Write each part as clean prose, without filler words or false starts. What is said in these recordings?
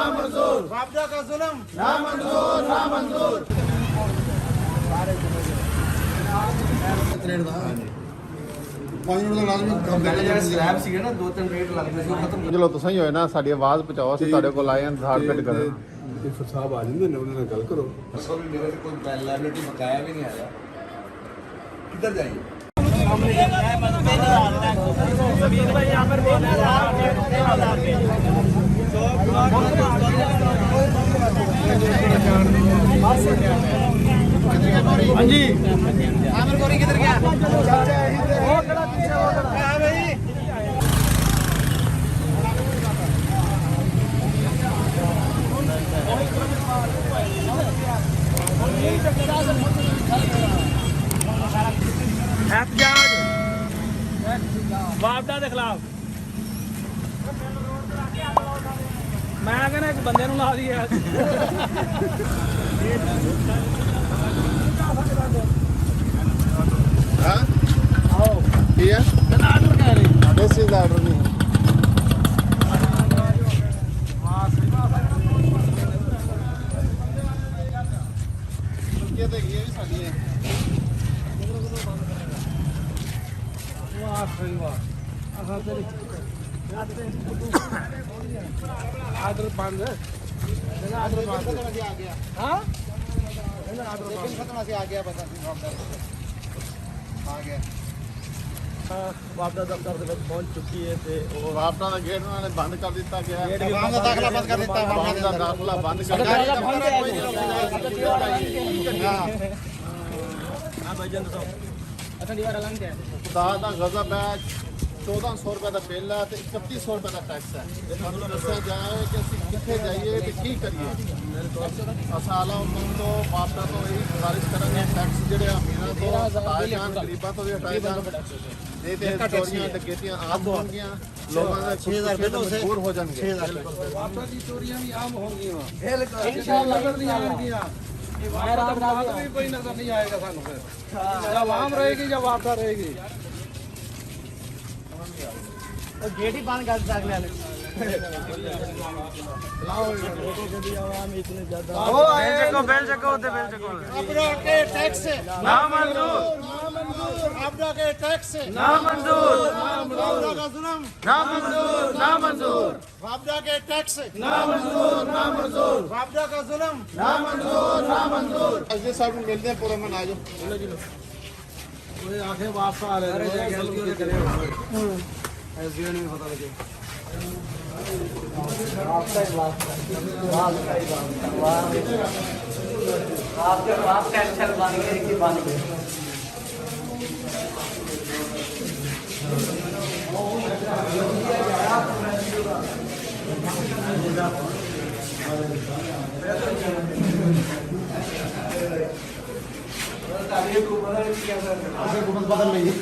नामंजूर। वापडा का जुल्म नामंजूर नामंजूर। ਚਲੋ ਤੁਸੀਂ ਹੀ ਹੋਏ ਨਾ ਸਾਡੀ ਆਵਾਜ਼ ਪਹੁੰਚਾਓ ਅਸੀਂ ਤੁਹਾਡੇ ਕੋਲ ਆਏ ਹਾਂ ਆਧਾਰ ਕਾਰਡ ਕਰਨ ਫਿਰ ਸਾਹਿਬ ਆ ਜਾਂਦੇ ਨੇ ਉਹਨਾਂ ਨਾਲ ਗੱਲ ਕਰੋ असल में मेरे से कोई लाइबिलिटी बकाया भी नहीं आया किधर जाइए हाँ जी आमिर गोरी किधर गया वो खड़ा पीछे वो खड़ा हां भाई एहतजाज वापडा के खिलाफ मैं कहना एक बंदे ला दिए हाँ ठीक है दिस इज ऑर्डर नहीं ये देखिए ये साड़ी है आर्डर बंद आर्डर खत्म से आ गया हाँ खत्म से आ गया बस आ गया वापडा दफ्तर ਦੇ ਵਿੱਚ ਪਹੁੰਚ ਚੁੱਕੀ ਹੈ ਤੇ ਉਹ वापडा का गेट उन्होंने बंद कर दिता गया वापडा का दाखला बंद कर दिता वापडा का दाखला बंद कर हाँ भाईजान ਦੱਸੋ ਅੱਛਾ ਦੀਵਾਰ ਲੰਘ ਗਿਆ खुदा का गजब है 1400 रुपए का बिल है तो 3100 रुपए का टैक्स है मतलब दसा जाए कि असं कितने जाइए तो की करिए असाला तो वापडा तो यही गुजारिश करेंगे टैक्स जोड़े अमीर तो हटाए जान गरीबों तो भी हटाए जान नहीं तो चोरियां डकैतियां आम होंगी लोगों ने 6000 रुपए मजबूर हो जाएंगे वापडा की चोरियां भी आम होंगी इंशाअल्लाह करनी आएंगी भी कोई नजर नहीं आएगा सानू फिर जब आम रहेगी जब वापडा रहेगी गेट ही बंद कर सकते हैं बेल चको वापडा के टैक्स ना मंजूर वापडा के टैक्स ना मंजूर वापडा का जुल्म ना मंजूर ना मंजूर वापडा के टैक्स ना मंजूर ना मंजूर वापडा का जुल्म ना मंजूर ना मंजूर अजय साहब को मिलते हैं पूरा मन आ जाओ आखे वापस आ रहे एसडीओ ने पता लगे आप टेंशन बन गए कि बन गए हुकूमत बदल रही है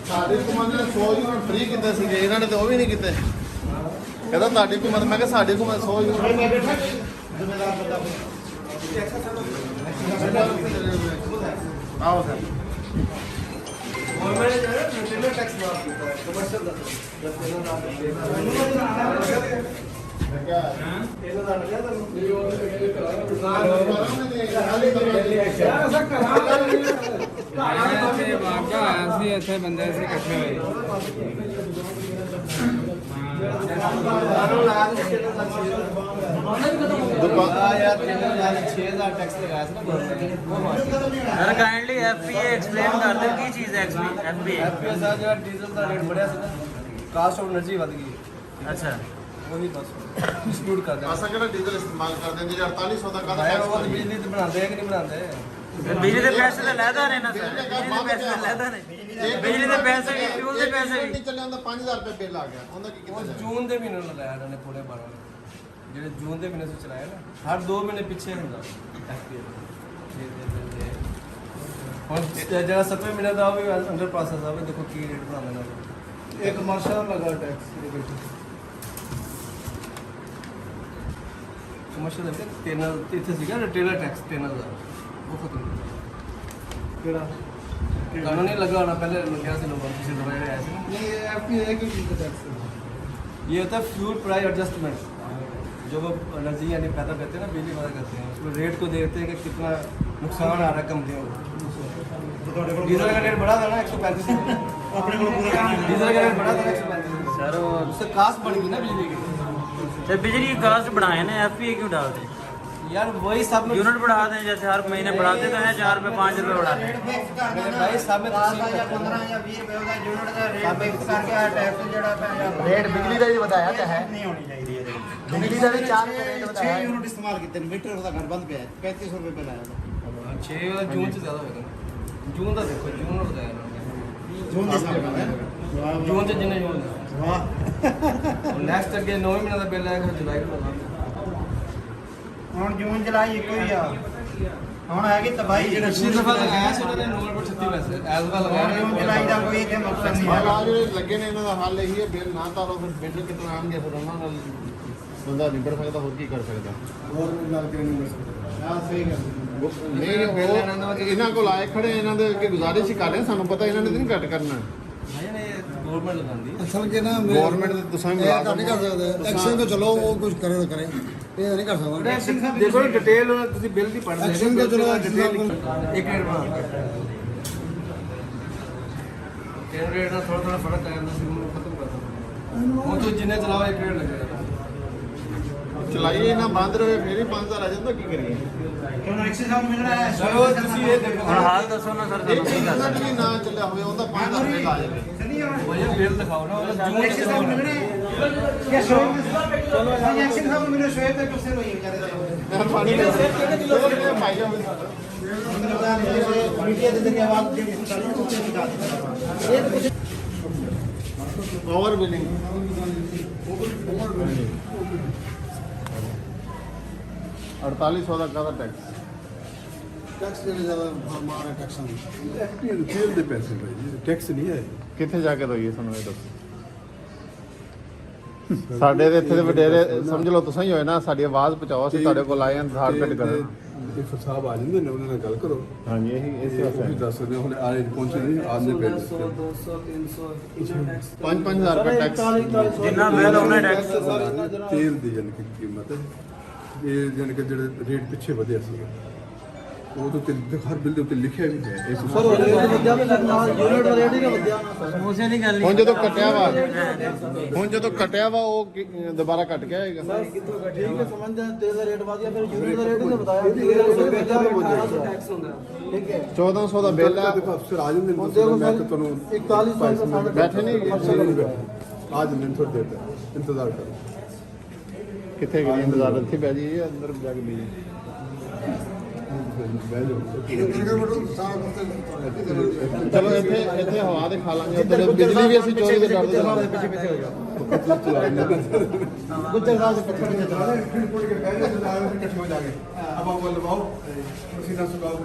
ਸਾਡੀ ਹੁਕੂਮਤ ਨੇ 100 ਯੂਨਿਟ ਫ੍ਰੀ ਕੀਤੇ ਸੀਗੇ ਇਹਨਾਂ ਨੇ ਤੇ ਉਹ ਵੀ ਨਹੀਂ ਕੀਤੇ ਕਹਿੰਦਾ ਤੁਹਾਡੀ ਹੁਕੂਮਤ ਮੈਂ ਕਿਹਾ ਸਾਡੀ ਹੁਕੂਮਤ 100 ਯੂਨਿਟ ਜ਼ਿੰਮੇਦਾਰ ਬੰਦਾ ਆਓ ਸਰ गवर्नमेंट ने रिटेलर टैक्स माफ किया है कमर्शियल का क्या तेल डाल दिया था वापडा ऐसे ऐसे बंदे से इकट्ठे हुए सर काइंडली एफपीए एक्सप्लेन कर दो की चीज है एफपीए डीजल का रेट बढ़िया था कास्ट ऑफ एनर्जी बढ़ गई अच्छा वही बस डिस्प्यूट कर ਅਸਾਂ ਕਿਹੜਾ ਡੀਜ਼ਲ ਇਸਤੇਮਾਲ ਕਰਦੇ ਹਾਂ ਜਿਹੜੇ 4800 ਦਾ ਕਾਹਦਾ रहे ਟੈਕਸ वो बिजली तो बनाते हैं कि नहीं बनाते बिजली के पैसे तो लैदा ने ना सर बिजली के पैसे तो लैदा ने बिजली के पैसे भी फ्यूल के पैसे भी ਨਹੀਂ ਚੱਲਿਆ ਹੁੰਦਾ 5000 ਰੁਪਏ ਬਿੱਲ ਆ ਗਿਆ ਉਹਦਾ ਕੀ वो ਕੀਤਾ ਜਾਏ जून के महीने लगाया उन्होंने पूरे 12 ਜਿਹੜੇ ਜੂਨ ਦੇ ਮਹੀਨੇ ਤੋਂ ਚਲਾਇਆ ਨਾ ਹਰ 2 ਮਹੀਨੇ ਪਿੱਛੇ ਹੁੰਦਾ ਐਫਪੀਏ ਹੁਣ ਜਿਹੜਾ 7ਵੇਂ ਮਹੀਨੇ ਦਾ ਉਹ ਵੀ ਅੰਡਰ ਪ੍ਰੋਸੈਸ ਆ ਵੀ ਦੇਖੋ ਕੀ ਰੇਟ ਬਣਾਉਂਦੇ ਨੇ ਇੱਕ ਕਮਰਸ਼ੀਅਲ ਲਗਾ ਟੈਕਸ ਕਮਰਸ਼ੀਅਲ ਦੇ ਤਿੰਨ ਇੱਥੇ ਸੀਗਾ ਰਿਟੇਲਰ ਟੈਕਸ 3000 ਉਹ ਖਤਮ ਕਿਹੜਾ गाना नहीं लगा होना पहले लग गया से लोगों को किसी दवाई आया से नहीं ये आपकी है कि चीज़ का टैक्स ये होता है फ्यूल प्राइस एडजस्टमेंट जो वो एनर्जी यानी पैदा करते हैं ना बिजली पैदा करते हैं उसमें रेट को देखते हैं कि कितना नुकसान आ रहा है कंपनियों को डीजल का रेट बढ़ा था ना 135 डीजल का रेट बढ़ा था 135 सर उससे कास्ट बढ़ गई ना बिजली की बिजली की कास्ट बढ़ाए ना एफपीए क्यों डालते हैं? यार वही सब में यूनिट बढ़ा दें जैसे हर महीने बढ़ाते तो हैं 4 रुपये 5 रुपये बढ़ाते हैं। मेरे भाई सब में रेट बिजली का भी बताया तो है बिजली का भी 4 रेट बताया है। यूनिट इस्तेमाल कितने मीटर का घर बंद पे है 3500 रुपये पे लाया 6 वाला जून से ज़्यादा होगा जून का देखो जून और बताया जून जून से जिन्हें जून वाह नेक्स्ट अगे 9 महीने का बिल आएगा जुलाई में लगा ਹੁਣ ਜੂਨ ਜੁਲਾਈ ਇੱਕੋ ਹੀ ਆ ਹੁਣ ਹੈਗੀ ਤਬਾਹੀ पिछली दफा लगाया ਸੀ ਉਹਨਾਂ ਨੇ 9 रुपये 36 पैसे ਐਲਗਾ लगाया ਜੂਨ ਜੁਲਾਈ ਦਾ ਕੋਈ ਇੱਥੇ ਮਕਸਦ ਨਹੀਂ ਹਾਲ ਹੈ ਆ ਜਿਹੜੇ ਲੱਗੇ ਨੇ ਇਹਨਾਂ ਦਾ ਹੱਲ ਇਹੀ ਹੈ ਬਿੱਲ ਨਾ ਤਾਰੋ ਫਿਰ ਬਿੱਲ ਕਿਤਨਾ ਆਣਗੇ ਫਿਰ ਉਹਨਾਂ ਨਾਲ ਬੰਦਾ ਨਿਬੜ ਸਕਦਾ ਹੋਰ ਕੀ ਕਰ ਸਕਦਾ और लाल के नहीं मिल सकता ਹਾਂ ਸਹੀ ਗੱਲ ਨਹੀਂ ਉਹ ਇਹਨਾਂ ਕੋਲ ਆਏ ਖੜੇ ਇਹਨਾਂ ਦੇ ਅੱਗੇ ਗੁਜ਼ਾਰਿਸ਼ ਹੀ ਕਰ ਰਹੇ ਸਾਨੂੰ ਪਤਾ ਇਹਨਾਂ ਨੇ ਤਾਂ ਨਹੀਂ ਘੱਟ ਕਰਨਾ भाई ने गवर्नमेंट लगांदी असल के ना ਗਵਰਨਮੈਂਟ ਦੇ ਤੁਸੀਂ ਇਹ ਤਾਂ ਨਹੀਂ ਕਰ ਸਕਦੇ ਐਕਸ਼ਨ ਤਾਂ ਚਲੋ ਉਹ ਕੁਝ ਕਰੇ ਤਾਂ ਕਰੇ ਇਹ ਨਹੀਂ ਕਰ ਸਕਦਾ देखो डिटेल ਤੁਸੀਂ ਬਿੱਲ ਦੀ ਪੜ੍ਹ ਐਕਸ਼ਨ ਤਾਂ ਚਲੋ डिटेल एक मिनट बना केन रेट ਨਾਲ ਥੋੜਾ ਥੋੜਾ ਫਰਕ ਆ ਜਾਂਦਾ ਸੀ ਉਹਨੂੰ ਖਤਮ ਕਰਦਾ ਹੁਣ ਤੋਂ ਜਿੰਨੇ ਚਲਾਓ ਇੱਕ ਰੇਟ ਲੱਗੇਗਾ ਚਲਾਈਏ ਨਾ ਬੰਦ ਰਹੇ ਫੇਰ ਹੀ 5000 ਆ ਜਾਂਦਾ ਕੀ ਕਰੀਏ ਹੁਣ ਐਕਸੈਸ ਹਾਊਸ ਮਿਲ ਰਿਹਾ ਹੈ ਚਲੋ ਤੁਸੀਂ ਇਹ ਦੇਖੋ ਹੁਣ ਹਾਲ ਦੱਸੋ ਨਾ ਸਰ ਇੱਕ ਮਿੰਟ ਵੀ ਨਾ ਚੱਲਿਆ ਹੋਵੇ ਉਹਦਾ 5000 ਰੁਪਏ ਆ ਜਾਵੇ वही बिल दिखाओ ना जून ਐਕਸੈਸ ਹਾਊਸ ਮਿਲ ਰਿਹਾ ਹੈ क्या शोएब चलो एक्शन हाउस मिल रहा शोएब तक उससे वही बेचारे ਮਿਹਰਬਾਨੀ ਭਾਈ ਜਾਨ मीडिया के जरिए आवाज ओवर बिलिंग 4800 ਦਾ ਕਾਹਦਾ ਟੈਕਸ टैक्स देने ज़्यादा हमारा टैक्स नहीं तेल दे पैसे भाई टैक्स नहीं है ਕਿੱਥੇ ਜਾ ਕੇ ਦੋਈਏ ਸਾਨੂੰ ਇਹ ਦੱਸੋ ਸਾਡੇ ਦੇ ਇੱਥੇ ਦੇ ਵਡੇਰੇ ਸਮਝ ਲਓ ਤੁਸੀਂ ਹੀ ਹੋਏ ਨਾ ਸਾਡੀ ਆਵਾਜ਼ ਪਹੁੰਚਾਓ ਅਸੀਂ ਤੁਹਾਡੇ ਕੋਲ ਆਏ ਹਾਂ ਆਧਾਰ ਕਾਰਡ ਕਰਨ ਇੱਕ ਸਾਹਿਬ ਆ ਜਾਂਦੇ ਨੇ ਉਹਨਾਂ ਨਾਲ ਗੱਲ ਕਰੋ ਹਾਂਜੀ ਇਹੀ ਇਸੇ ਉਹ ਵੀ ਦੱਸ ਸਕਦੇ ਹੁਣ ਆਏ ਪਹੁੰਚੇ ਨਹੀਂ ਆਉਂਦੇ ਪਏ 5-5000 ਰੁਪਏ ਟੈਕਸ ਜਿੰਨਾ ਬਿੱਲ ਉਹਨੇ ਟੈਕਸ ਤੇਲ ਦੀ ਜਾਨੀ ਕਿ ਕੀਮਤ ਹੈ ਇਹ ਜਾਨੀ ਕਿ ਜਿਹੜੇ ਰੇਟ ਪਿੱਛੇ ਵਧਿਆ ਸੀ ਉਹ ਤੋਂ ਹਰ ਬਿੱਲ ਦੇ ਉੱਤੇ ਲਿਖਿਆ ਵੀ ਹੈ ਇਹ सर रेट ਵਧਿਆ ਤੇ ਨਾਲ यूनिट ਦਾ ਰੇਟ ਹੀ ਨਾ ਵਧਿਆ ਸਮੋਸੇ ਨਹੀਂ ਗੱਲ ਹੁਣ ਜਦੋਂ ਕਟਿਆ ਵਾ ਉਹ ਦੁਬਾਰਾ ਕੱਟ ਗਿਆ ਹੈਗਾ ਠੀਕ ਹੈ ਸਮਝਦੇ ਤੇਲ ਦਾ ਰੇਟ ਵਧਿਆ ਫਿਰ यूनिट ਦਾ ਰੇਟ ਹੀ ਨਾ ਬਤਾਇਆ ਟੈਕਸ ਹੁੰਦਾ ਠੀਕ ਹੈ 1400 ਦਾ ਬਿੱਲ ਆ ਦੇਖੋ ਅਫਸਰ ਆ ਜਾਂਦੇ ਨੇ ਮੈਂ ਤਾਂ ਤੁਹਾਨੂੰ 4100 ਦਾ ਬੈਠੇ ਨਹੀਂ ਆ ਜਾਂਦੇ ਨੇ ਥੋੜੀ ਦੇਰ ਤੱਕ ਇੰਤਜ਼ਾਰ ਕਰੋ ਕਿੱਥੇ ਗਏ ਇੰਤਜ਼ਾਰ ਇੱਥੇ ਬਹਿ ਜੀ ਅੰਦਰ ਜਾ ਕੇ ਬਹਿ ਬਹਿ ਜਾਓ ਚਲੋ ਇੱਥੇ ਹਵਾ ਦੇ ਖਾ ਲਾਂਗੇ ਉੱਧਰ ਬਿਜਲੀ ਵੀ ਅਸੀਂ ਚੋਰੀ ਦੇ ਡਰਦੇ ਹਾਂ पीछे पीछे हो जाओ ਗੁੱਜਰ ਸਾਹਿਬ ਦੇ ਪੱਖੇ ਤੇ ਚਲਾ ਰਹੇ ਫਿਰ ਪੁੱਟ ਕੇ ਬਹਿ ਜਾਓ ਨਾਲ ਇਕੱਠੇ ਹੋ ਜਾਗੇ ਅਬ ਆਪ ਲਵਾਓ ਤੁਸੀਂ ਨਾ ਸੁਣਾਓ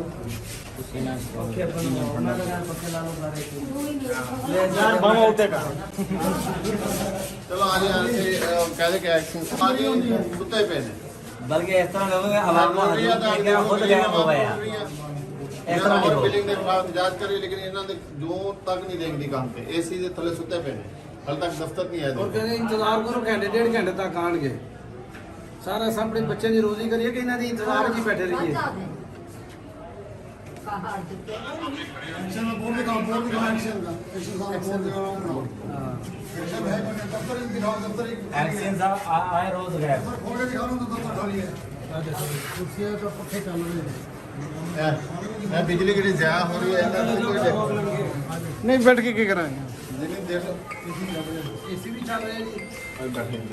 ਚਲੋ ਆ ਜਾ ਕਹਦੇ ਕਿ ਐਕਸ਼ਨ ਸਾਰੀ ਸੁੱਤੇ ਪਏ ਨੇ ਬਲਕਿ ਇਸ ਤਰ੍ਹਾਂ ਕਹੋਗੇ ਹਵਾਲਾ ਖੁਦ ਗਾਇਬ ਹੋ ਗਿਆ ਇਸ ਤਰ੍ਹਾਂ और ਨਹੀਂ बिलिंग के खिलाफ जांच करी लेकिन इन्होंने जो तक नहीं देखती काम पे एसी ਦੇ ਥੱਲੇ ਸੁੱਤੇ ਪਏ ਨੇ ਹਾਲ ਤੱਕ ਦਫ਼ਤਰ ਨਹੀਂ ਆਏ और कहते इंतजार करो घंटे डेढ़ घंटे तक आएंगे सारा सब अपने बच्चे की रोजी करिए कि इन्हों इंतजार ही बैठे रहिए ਐਕਸ਼ਨ ਦਾ ਬੋਰਡ ਦਿਖਾਓ ਐਕਸ਼ਨ ਦਾ ਐਕਸ਼ਨ ਦਾ ਬੋਰਡ ਦਿਖਾਓ ਐਕਸ਼ਨ ਹੈ ਪਰ ਦਫ਼ਤਰ ਹੀ ਦਿਖਾਓ ਦਫ਼ਤਰ ਹੀ ਐਕਸ਼ਨ ਸਾਹਿਬ ਆਏ ਰੋਜ਼ ਗਏ ਖੋਲ ਕੇ ਦਿਖਾਓ ਤਾਂ ਦਫ਼ਤਰ ਖਾਲੀ ਹੈ ਕੁਰਸੀਆਂ ਤਾਂ ਪੱਖੇ ਚੱਲ ਰਹੇ ਨੇ मैं बिजली की जाया हो रही है नहीं बैठ के क्या कराएंगे जितनी देर एसी भी चल रहे हैं जी बैठे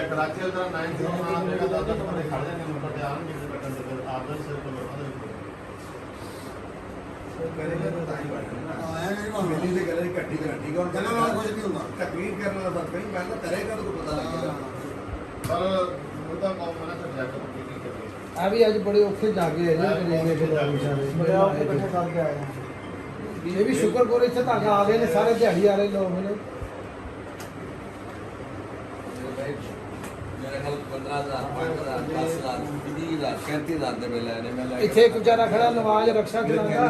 कराची ਮੇਰੀ ਤੇ ਗੱਲ ਘੱਟੀ ਘੱਟੀ ਹੁਣ ਕਹਿੰਦਾ ਨਾਲ ਕੁਝ ਨਹੀਂ ਹੁੰਦਾ ਤਕਰੀਰ ਕਰਨ ਦਾ ਫਰਕ ਨਹੀਂ ਮੈਂ ਤਾਂ ਕਰੇਗਾ ਤਾਂ ਪਤਾ ਲੱਗੇਗਾ पर मुद्दा कौन मना कर जाकर की करेंगे ਆ ਵੀ ਅੱਜ ਬੜੇ ਔਖੇ ਜਾ ਕੇ ਆਏ ਨੇ ਕਰੀਨੇ ਦੇ ਲੋਕ ਵਿਚਾਰੇ ਬੜੇ ਔਖੇ ਇਕੱਠੇ ਕਰਕੇ ਆਏ ਆ ਇਹ ਵੀ ਸ਼ੁਕਰ ਕਰੋ ਇੱਥੇ ਤੱਕ ਆ ਗਏ ਨੇ ਸਾਰੇ ਦਿਹਾੜੀ ਆ ਰਹੇ ਲੋਕ ਨੇ मेरे ख्याल 15,000 5,000 10,000 20,000 35,000 ਦੇ ਬਿੱਲ ਆਏ ਨੇ। ਮੈਂ ਲੈ ਇੱਥੇ ਇੱਕ ਵਿਚਾਰਾ ਖੜਾ ਨਵਾਜ਼ ਰਕਸ਼ਾ ਚਲਾਉਂਦਾ,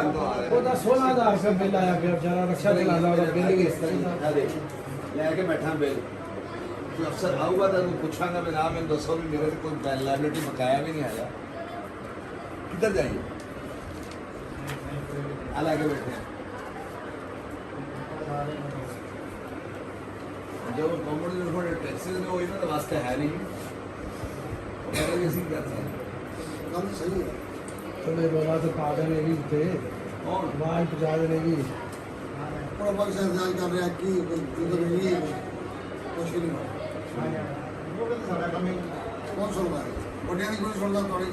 ਉਹਦਾ 16,000 ਰੁਪਏ ਬਿੱਲ ਆਇਆ ਪਿਆ, ਵਿਚਾਰਾ ਰਕਸ਼ਾ ਚਲਾਉਂਦਾ, ਉਹਦਾ ਬਿੱਲ ਵੀ ਇਸ ਤਰ੍ਹਾਂ ਦਾ। ਲੈ ਕੇ ਬੈਠਾ ਬਿੱਲ। ਕੋਈ ਅਫਸਰ ਆਊਗਾ ਤਾਂ ਉਹਨੂੰ ਪੁੱਛਾਂਗਾ ਵੀ ਨਾ ਮੈਨੂੰ ਦੱਸੋ ਵੀ ਮੇਰੇ ਤੇ ਕੋਈ ਬਿੱਲ ਲਾਇਬਿਲਿਟੀ ਬਕਾਇਆ ਵੀ ਨਹੀਂ ਆਇਆ, ਕਿੱਧਰ ਜਾਈਏ? ਆ ਲੈ ਕੇ ਬੈਠੇ ਜੋ ਕੰਪਨੀ ਦੇ ਕੋਲ ਟੈਕਸੀ ਨੇ ਉਹ ਇਹਨਾਂ ਦਾ ਵਾਸਤੇ ਹੈ ਨਹੀਂ, ਉਹ ਕਹਿੰਦੇ ਵੀ ਅਸੀਂ ਕਰ ਸਕਦੇ ਕੰਮ ਸਹੀ ਹੈ। ਚਲੇ ਬਾਬਾ ਤੇ ਪਾ ਦੇਣੇ ਵੀ ਉੱਤੇ ਕੌਣ ਆਵਾਜ਼ ਪਹੁੰਚਾ ਦੇਣੇ ਵੀ। ਬੜਾ ਬੜਾ ਸਰਦਾਰ ਕਰ ਰਿਹਾ ਕਿ ਜਦੋਂ ਨਹੀਂ ਕੁਛ ਨਹੀਂ ਸਾਡਾ ਕੰਮ ਕੌਣ ਸੁਣਦਾ ਵੱਡਿਆਂ ਦੀ ਕੋਈ ਸੁਣਦਾ ਤੁਹਾਡੀ